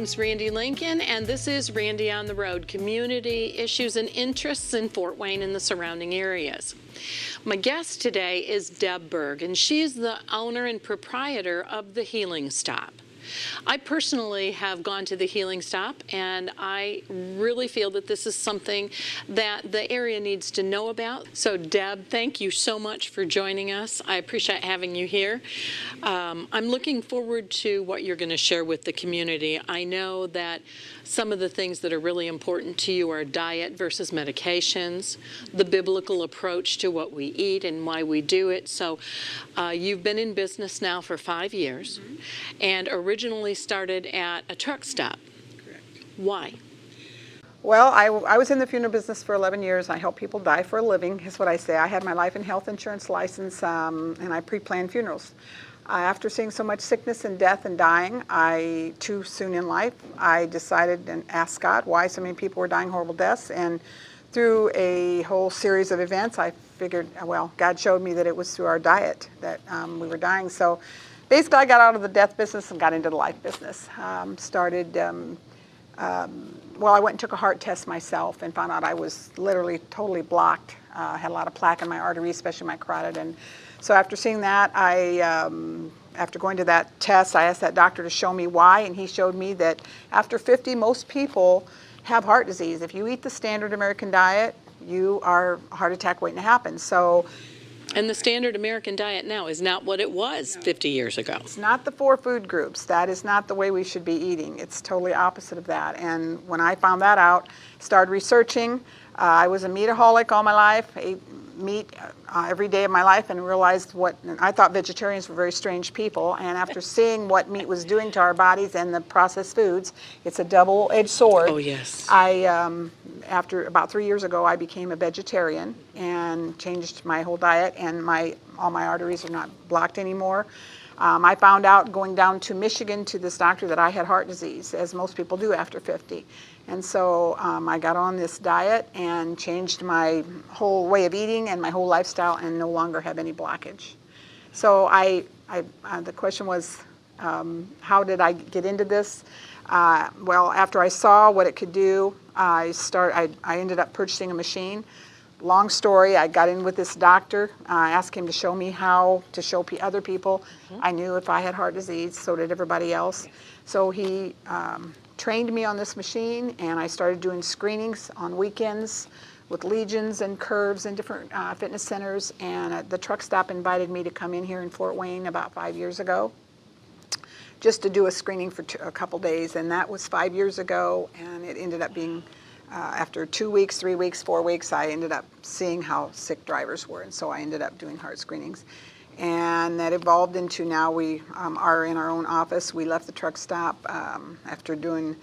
name's Randi Lincoln, and this is Randi on the Road, community issues and interests in Fort Wayne and the surrounding areas. My guest today is Deb Berg, and she's the owner and proprietor of the Healing Stop. I personally have gone to the Healing Stop, and I really feel that this is something that the area needs to know about. So Deb, thank you so much for joining us. I appreciate having you here. I'm looking forward to what you're going to share with the community. I know that some of the things that are really important to you are diet versus medications, the biblical approach to what we eat and why we do it. So you've been in business now for 5 years, and originally started at a truck stop. Correct. Why? Well, I was in the funeral business for 11 years. I help people die for a living, is what I say. I had my life and health insurance license, and I pre-planned funerals. After seeing so much sickness and death and dying, too soon in life, I decided and asked God why so many people were dying horrible deaths. And through a whole series of events, I figured, well, God showed me that it was through our diet that we were dying. So basically, I got out of the death business and got into the life business. Well, I went and took a heart test myself and found out I was literally totally blocked. Had a lot of plaque in my arteries, especially my carotid. And so after seeing that, after going to that test, I asked that doctor to show me why, and he showed me that after 50, most people have heart disease. If you eat the standard American diet, you are heart attack waiting to happen. So. And the standard American diet now is not what it was 50 years ago. It's not the 4 food groups. That is not the way we should be eating. It's totally opposite of that. And when I found that out, started researching. I was a meataholic all my life, ate meat every day of my life, and realized I thought vegetarians were very strange people. And after seeing what meat was doing to our bodies and the processed foods, it's a double-edged sword. Oh, yes. After about 3 years ago, I became a vegetarian and changed my whole diet, and all my arteries are not blocked anymore. I found out going down to Michigan to this doctor that I had heart disease, as most people do after 50. And so I got on this diet and changed my whole way of eating and my whole lifestyle, and no longer have any blockage. So the question was, how did I get into this? Well, after I saw what it could do, I ended up purchasing a machine. Long story, I got in with this doctor, asked him to show me how to show other people. I knew if I had heart disease, so did everybody else. So he trained me on this machine, and I started doing screenings on weekends with legions and curves and different fitness centers. And the truck stop invited me to come in here in Fort Wayne about 5 years ago, just to do a screening for a couple days. And that was 5 years ago, and it ended up being after 2 weeks, 3 weeks, 4 weeks, I ended up seeing how sick drivers were, and so I ended up doing heart screenings. And that evolved into now we are in our own office. We left the truck stop after doing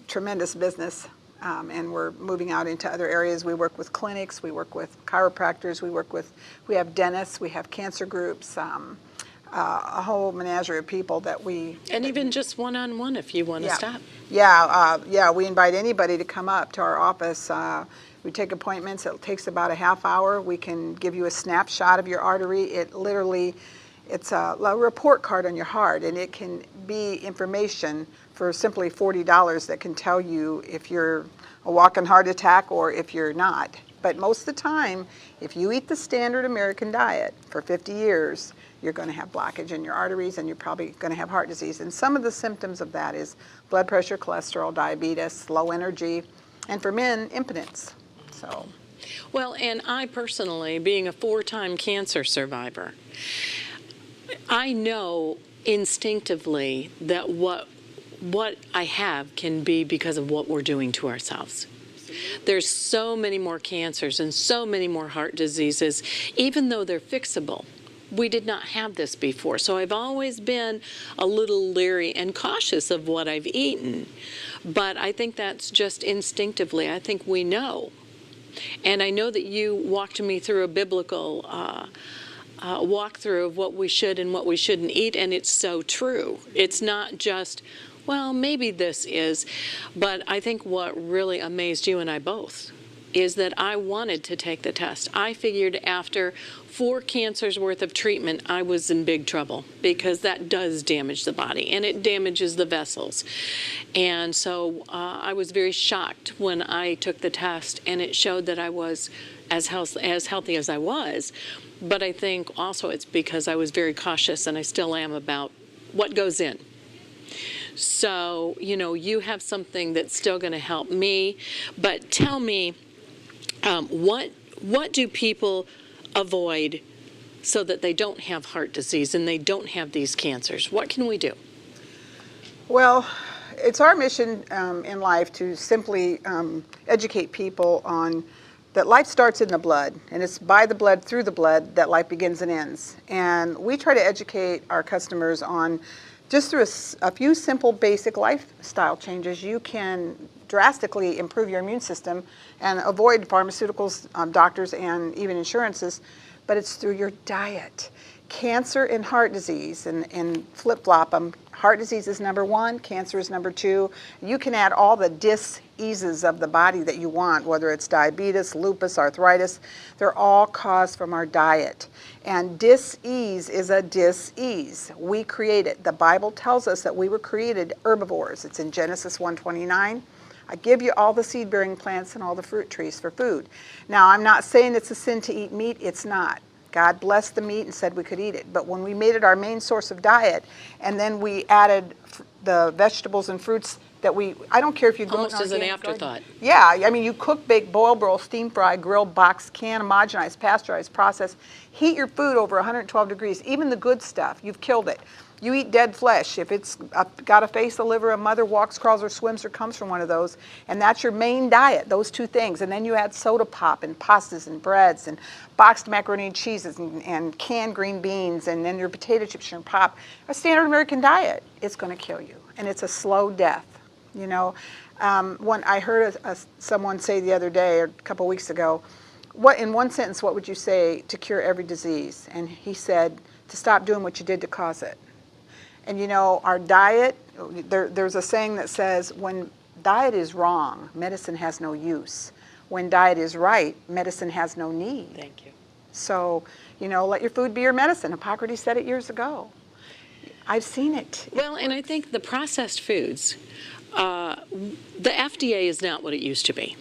tremendous business, and we're moving out into other areas. We work with clinics, we work with chiropractors, we have dentists, we have cancer groups, a whole menagerie of people that we... And even just one-on-one if you want to stop. Yeah, we invite anybody to come up to our office. We take appointments. It takes about a half hour. We can give you a snapshot of your artery. It's a report card on your heart, and it can be information for simply $40 that can tell you if you're a walking heart attack or if you're not. But most of the time, if you eat the standard American diet for 50 years, you're going to have blockage in your arteries, and you're probably going to have heart disease. And some of the symptoms of that is blood pressure, cholesterol, diabetes, low energy, and for men, impotence. So, well, and I personally, being a 4-time cancer survivor, I know instinctively that what I have can be because of what we're doing to ourselves. There's so many more cancers and so many more heart diseases, even though they're fixable. We did not have this before, so I've always been a little leery and cautious of what I've eaten. But I think that's just instinctively. I think we know. And I know that you walked me through a biblical walkthrough of what we should and what we shouldn't eat, and it's so true. It's not just, well, maybe this is, but I think what really amazed you and I both is that I wanted to take the test. I figured after 4 cancers worth of treatment, I was in big trouble, because that does damage the body and it damages the vessels. And so I was very shocked when I took the test, and it showed that I was as healthy as I was. But I think also it's because I was very cautious, and I still am, about what goes in. So, you know, you have something that's still going to help me. But tell me, what do people avoid so that they don't have heart disease and they don't have these cancers? What can we do? Well, it's our mission in life to simply educate people on that life starts in the blood, and it's by the blood, through the blood, that life begins and ends. And we try to educate our customers on, just through a few simple basic lifestyle changes, you can drastically improve your immune system and avoid pharmaceuticals, doctors, and even insurances, but it's through your diet. Cancer and heart disease, and flip-flop them. Heart disease is number 1, cancer is number 2. You can add all the diseases of the body that you want, whether it's diabetes, lupus, arthritis. They're all caused from our diet. And dis-ease is a dis-ease. We create it. The Bible tells us that we were created herbivores. It's in Genesis 1:29. I give you all the seed-bearing plants and all the fruit trees for food. Now, I'm not saying it's a sin to eat meat. It's not. God blessed the meat and said we could eat it. But when we made it our main source of diet, and then we added the vegetables and fruits that I don't care if you grow Almost as an afterthought. Yeah, I mean, you cook, bake, boil, broil, steam, fry, grill, box, can, homogenize, pasteurize, process, heat your food over 112 degrees. Even the good stuff, you've killed it. You eat dead flesh. If it's got a face, a liver, a mother, walks, crawls, or swims, or comes from one of those, and that's your main diet, those 2 things. And then you add soda pop and pastas and breads and boxed macaroni and cheeses and canned green beans, and then your potato chips and your pop. A standard American diet, it's going to kill you. And it's a slow death, you know. When I heard someone say the other day, or a couple weeks ago, in one sentence, what would you say to cure every disease? And he said, to stop doing what you did to cause it. And you know, our diet, there's a saying that says, when diet is wrong, medicine has no use. When diet is right, medicine has no need. Thank you. So, you know, let your food be your medicine. Hippocrates said it years ago. I've seen it. Well, and I think the processed foods, the FDA is not what it used to be.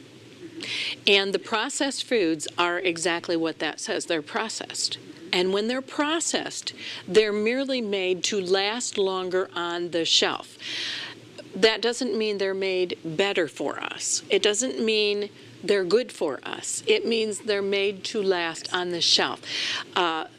And the processed foods are exactly what that says. They're processed. And when they're processed, they're merely made to last longer on the shelf. That doesn't mean they're made better for us. It doesn't mean they're good for us. It means they're made to last on the shelf.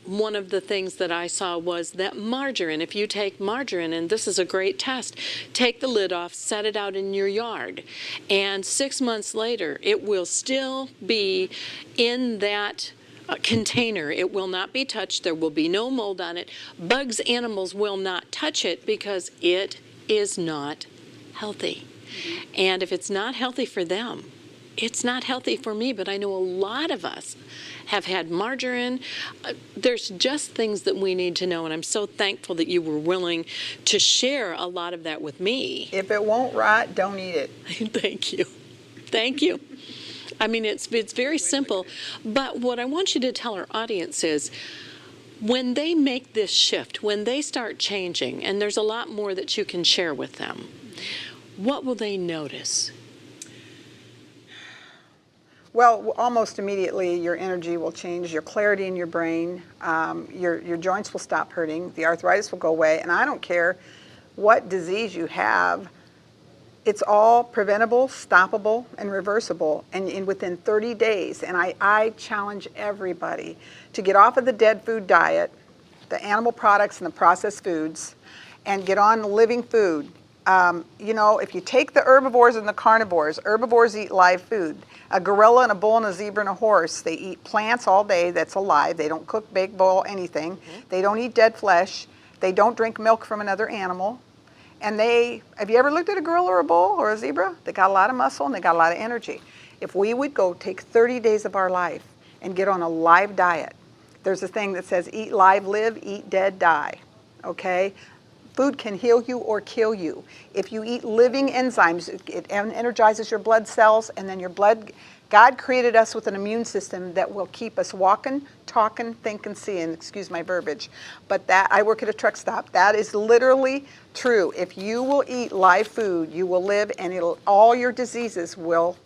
One of the things that I saw was that margarine, if you take margarine, and this is a great test, take the lid off, set it out in your yard, and 6 months later, it will still be in that container. It will not be touched. There will be no mold on it. Bugs, animals will not touch it because it is not healthy. And if it's not healthy for them, it's not healthy for me. But I know a lot of us have had margarine. There's just things that we need to know, and I'm so thankful that you were willing to share a lot of that with me. If it won't rot, don't eat it. Thank you. Thank you. I mean, it's very simple, but what I want you to tell our audience is, when they make this shift, when they start changing, and there's a lot more that you can share with them, what will they notice? Well, almost immediately your energy will change, your clarity in your brain, your joints will stop hurting, the arthritis will go away, and I don't care what disease you have. It's all preventable, stoppable, and reversible, and within 30 days. And I challenge everybody to get off of the dead food diet, the animal products and the processed foods, and get on living food. You know, if you take the herbivores and the carnivores, herbivores eat live food. A gorilla and a bull and a zebra and a horse, they eat plants all day that's alive. They don't cook, bake, boil, anything. They don't eat dead flesh. They don't drink milk from another animal. And have you ever looked at a gorilla or a bull or a zebra? They got a lot of muscle and they got a lot of energy. If we would go take 30 days of our life and get on a live diet, there's a thing that says eat live, live, eat dead, die, okay? Food can heal you or kill you. If you eat living enzymes, it energizes your blood cells, and then your blood God created us with an immune system that will keep us walking, talking, thinking, seeing, excuse my verbiage. But that, I work at a truck stop. That is literally true. If you will eat live food, you will live, and all your diseases will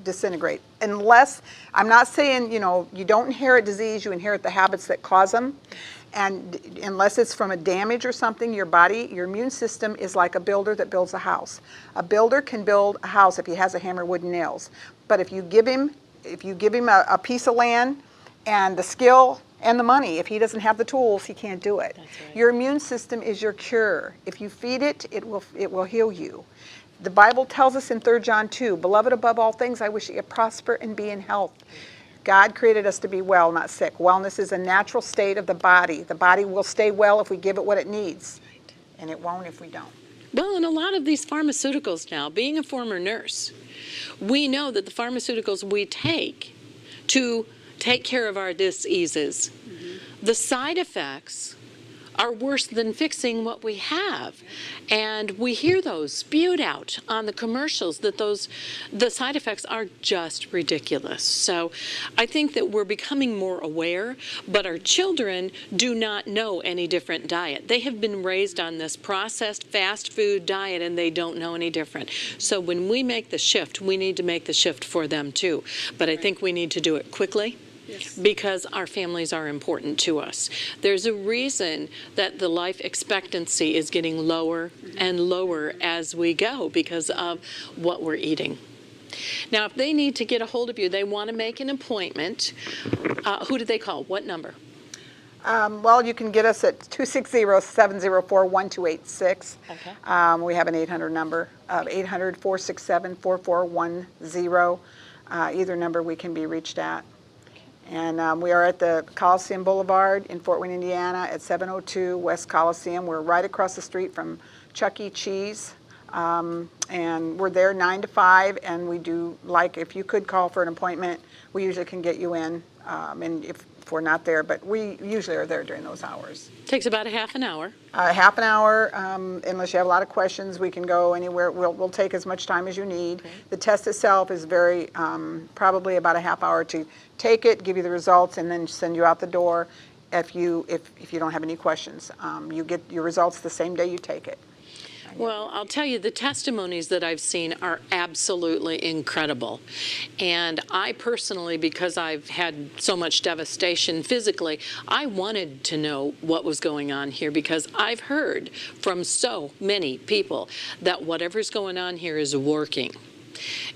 disintegrate. Unless, I'm not saying, you don't inherit disease, you inherit the habits that cause them. And unless it's from a damage or something, your body, your immune system is like a builder that builds a house. A builder can build a house if he has a hammer, wood, and nails. But if you give him a piece of land and the skill and the money, if he doesn't have the tools, he can't do it. That's right. Your immune system is your cure. If you feed it, it will heal you. The Bible tells us in 3 John 2, beloved, above all things, I wish that you prosper and be in health. God created us to be well, not sick. Wellness is a natural state of the body. The body will stay well if we give it what it needs, and it won't if we don't. Well, and a lot of these pharmaceuticals now, being a former nurse, we know that the pharmaceuticals we take to take care of our diseases, the side effects are worse than fixing what we have. And we hear those spewed out on the commercials that the side effects are just ridiculous. So I think that we're becoming more aware, but our children do not know any different diet. They have been raised on this processed fast food diet and they don't know any different. So when we make the shift, we need to make the shift for them too. But I think we need to do it quickly. Yes. Because our families are important to us. There's a reason that the life expectancy is getting lower and lower as we go because of what we're eating. Now, if they need to get a hold of you, they want to make an appointment, who do they call? What number? Well, you can get us at 260-704-1286. Okay. We have an 800 number, 800-467-4410. Either number we can be reached at. And we are at the Coliseum Boulevard in Fort Wayne, Indiana at 702 West Coliseum. We're right across the street from Chuck E. Cheese. And we're there 9 to 5. And we do, like, if you could call for an appointment, we usually can get you in. And if we're not there, but we usually are there during those hours. Takes about a half an hour. Half an hour, unless you have a lot of questions, we can go anywhere. We'll take as much time as you need. Okay. The test itself is very, probably about a half hour to take it, give you the results, and then send you out the door if you don't have any questions. You get your results the same day you take it. Well, I'll tell you, the testimonies that I've seen are absolutely incredible. And I personally, because I've had so much devastation physically, I wanted to know what was going on here because I've heard from so many people that whatever's going on here is working.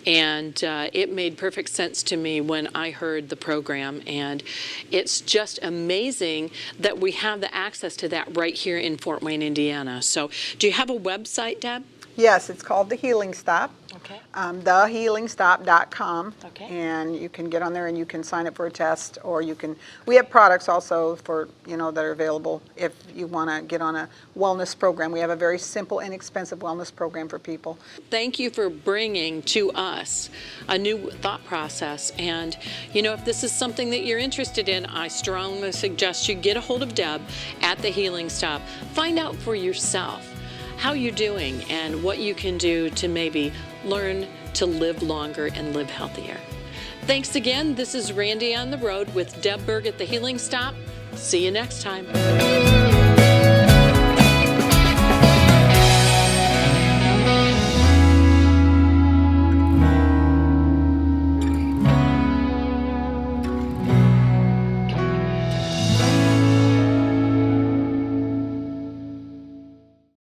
And it made perfect sense to me when I heard the program, and it's just amazing that we have the access to that right here in Fort Wayne, Indiana. So do you have a website, Deb? Yes, it's called The Healing Stop. Okay. TheHealingStop.com. Okay. And you can get on there and you can sign up for a test, or you can, we have products also for, that are available if you want to get on a wellness program. We have a very simple, inexpensive wellness program for people. Thank you for bringing to us a new thought process. And, if this is something that you're interested in, I strongly suggest you get a hold of Deb at The Healing Stop. Find out for yourself how you're doing and what you can do to maybe learn to live longer and live healthier. Thanks again. This is Randi on the Road with Deb Berg at The Healing Stop. See you next time.